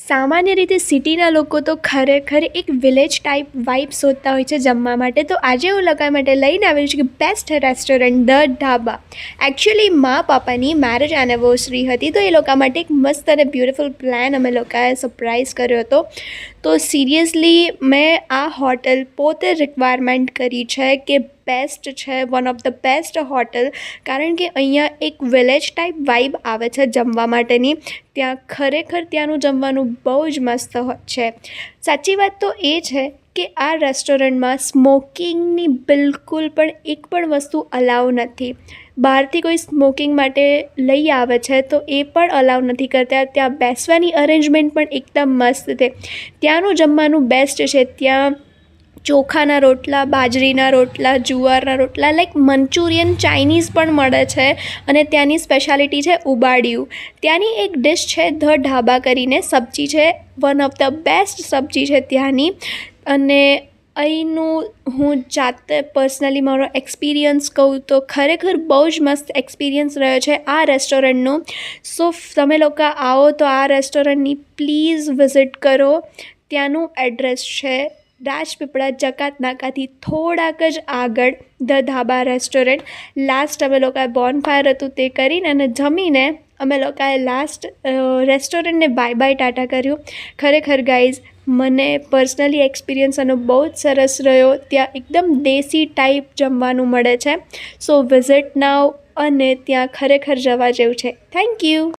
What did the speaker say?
સામાન્ય રીતે સિટીના લોકો તો ખરેખર એક વિલેજ ટાઈપ વાઇબ શોધતા હોય છે જમવા માટે. તો આજે હું લોકો માટે લઈને આવેલી છું કે best restaurant the dhaba. Actually મા પાપાની મેરેજ એનિવર્સરી હતી, તો એ લોકો માટે એક મસ્ત અને બ્યુટિફુલ પ્લાન અમે લોકોએ સરપ્રાઈઝ કર્યો હતો. તો સિરિયસલી મેં આ હોટલ પોતે રિક્વાયરમેન્ટ કરી છે કે બેસ્ટ છે, one of the best hotel, કારણ કે અહીંયા એક વિલેજ ટાઈપ વાઇબ આવે છે જમવા માટેની. ત્યાં ખરેખર ત્યાંનું જમવાનું બહુ જ મસ્ત છે. સાચી વાત તો એ છે કે આ રેસ્ટોરન્ટમાં સ્મોકિંગની બિલકુલ પણ એક પણ વસ્તુ અલાઉ નથી. બહારથી કોઈ સ્મોકિંગ માટે લઈ આવે છે તો એ પણ અલાઉ નથી કરતા. ત્યાં બેસવાની અરેન્જમેન્ટ પણ એકદમ મસ્ત છે. ત્યાંનું જમવાનું બેસ્ટ છે. ત્યાં ચોખાના રોટલા, બાજરીના રોટલા, જુવારના રોટલા, લાઈક મંચુરિયન ચાઇનીઝ પણ મળે છે. અને ત્યાંની સ્પેશિયાલિટી છે ઉબાડિયું. ત્યાંની એક ડિશ છે ધ ઢાબા કરીને સબ્જી છે, વન ઓફ ધ બેસ્ટ સબ્જી છે ત્યાંની. અને અહીંનું હું જાતે પર્સનલી મારો એક્સપિરિયન્સ કહું તો ખરેખર બહુ જ મસ્ત એક્સપિરિયન્સ રહ્યો છે આ રેસ્ટોરન્ટનો. સો તમે લોકો આવો તો આ રેસ્ટોરન્ટની પ્લીઝ વિઝિટ કરો. ત્યાંનું એડ્રેસ છે રાજપીપળા જકાત નાકાથી થોડાક જ આગળ ધ ધાબા રેસ્ટોરન્ટ. લાસ્ટ અમે લોકોએ બોનફાયર હતું તે કરીને અને જમીને અમે લોકોએ લાસ્ટ રેસ્ટોરન્ટને બાય બાય ટાટા કર્યું. ખરેખર ગાઈઝ મને પર્સનલી એક્સપિરિયન્સ આનો બહુ જ સરસ રહ્યો. ત્યાં એકદમ દેશી ટાઈપ જમવાનું મળે છે. સો વિઝિટ નાવ, અને ત્યાં ખરેખર જવા જેવું છે. Thank you.